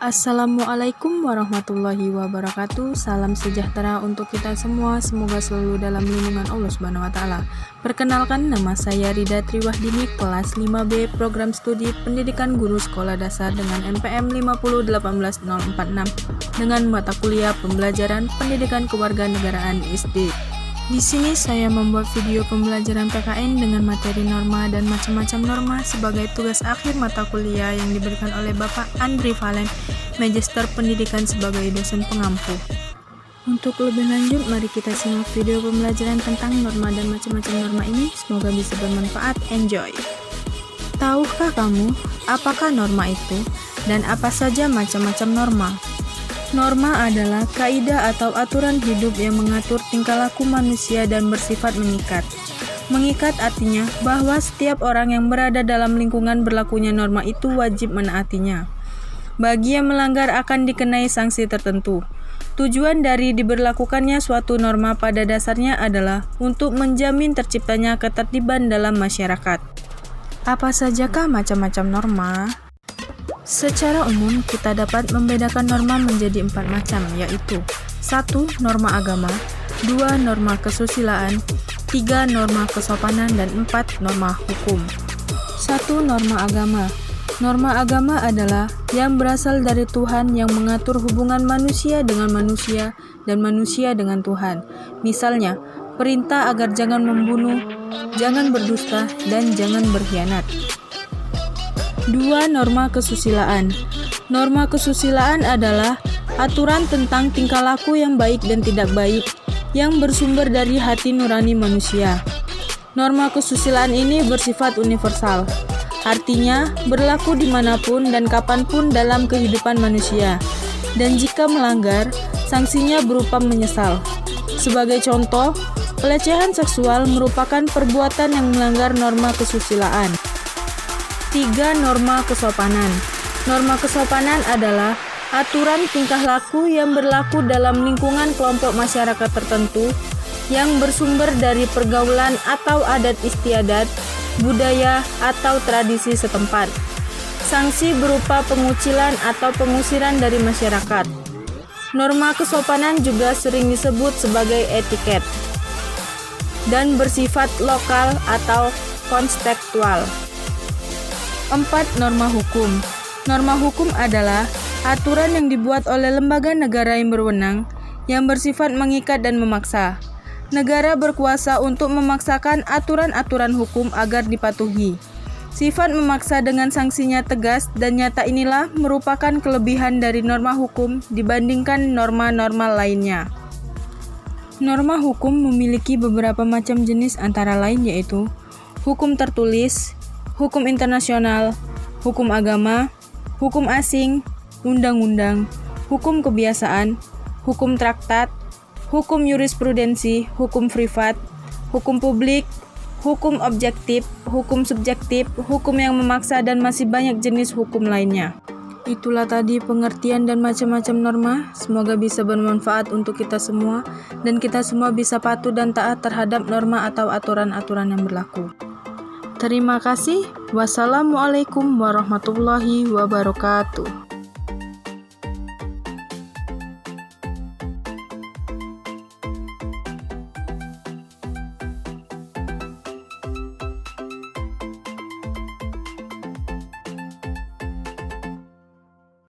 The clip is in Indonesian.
Assalamualaikum warahmatullahi wabarakatuh. Salam sejahtera untuk kita semua. Semoga selalu dalam lindungan Allah Subhanahu wa taala. Perkenalkan, nama saya Rida Triwahdini, kelas 5B Program Studi Pendidikan Guru Sekolah Dasar dengan NPM 5018046 dengan mata kuliah Pembelajaran Pendidikan Kewarganegaraan SD. Di sini saya membuat video pembelajaran PKN dengan materi norma dan macam-macam norma sebagai tugas akhir mata kuliah yang diberikan oleh Bapak Andri Valen, Magister Pendidikan sebagai dosen pengampu. Untuk lebih lanjut, mari kita simak video pembelajaran tentang norma dan macam-macam norma ini. Semoga bisa bermanfaat. Enjoy! Tahukah kamu apakah norma itu dan apa saja macam-macam norma? Norma adalah kaidah atau aturan hidup yang mengatur tingkah laku manusia dan bersifat mengikat. Mengikat artinya bahwa setiap orang yang berada dalam lingkungan berlakunya norma itu wajib menaatinya. Bagi yang melanggar akan dikenai sanksi tertentu. Tujuan dari diberlakukannya suatu norma pada dasarnya adalah untuk menjamin terciptanya ketertiban dalam masyarakat. Apa sajakah macam-macam norma? Secara umum, kita dapat membedakan norma menjadi 4 macam, yaitu 1. Norma agama, 2. Norma kesusilaan, 3. Norma kesopanan, dan 4. Norma hukum. 1. Norma agama. Norma agama adalah yang berasal dari Tuhan yang mengatur hubungan manusia dengan manusia dan manusia dengan Tuhan. Misalnya, perintah agar jangan membunuh, jangan berdusta, dan jangan berkhianat. 2. Norma kesusilaan. Norma kesusilaan adalah aturan tentang tingkah laku yang baik dan tidak baik yang bersumber dari hati nurani manusia. Norma kesusilaan ini bersifat universal, artinya berlaku dimanapun dan kapanpun dalam kehidupan manusia, dan jika melanggar, sanksinya berupa menyesal. Sebagai contoh, pelecehan seksual merupakan perbuatan yang melanggar norma kesusilaan. 3. Norma kesopanan. Norma kesopanan adalah aturan tingkah laku yang berlaku dalam lingkungan kelompok masyarakat tertentu yang bersumber dari pergaulan atau adat istiadat, budaya, atau tradisi setempat. Sanksi berupa pengucilan atau pengusiran dari masyarakat. Norma kesopanan juga sering disebut sebagai etiket dan bersifat lokal atau kontekstual. 4. Norma hukum. Norma hukum adalah aturan yang dibuat oleh lembaga negara yang berwenang, yang bersifat mengikat dan memaksa. Negara berkuasa untuk memaksakan aturan-aturan hukum agar dipatuhi. Sifat memaksa dengan sanksinya tegas dan nyata inilah merupakan kelebihan dari norma hukum dibandingkan norma-norma lainnya. Norma hukum memiliki beberapa macam jenis antara lain yaitu hukum tertulis, hukum internasional, hukum agama, hukum asing, undang-undang, hukum kebiasaan, hukum traktat, hukum jurisprudensi, hukum privat, hukum publik, hukum objektif, hukum subjektif, hukum yang memaksa, dan masih banyak jenis hukum lainnya. Itulah tadi pengertian dan macam-macam norma. Semoga bisa bermanfaat untuk kita semua, dan kita semua bisa patuh dan taat terhadap norma atau aturan-aturan yang berlaku. Terima kasih. Wassalamualaikum warahmatullahi wabarakatuh.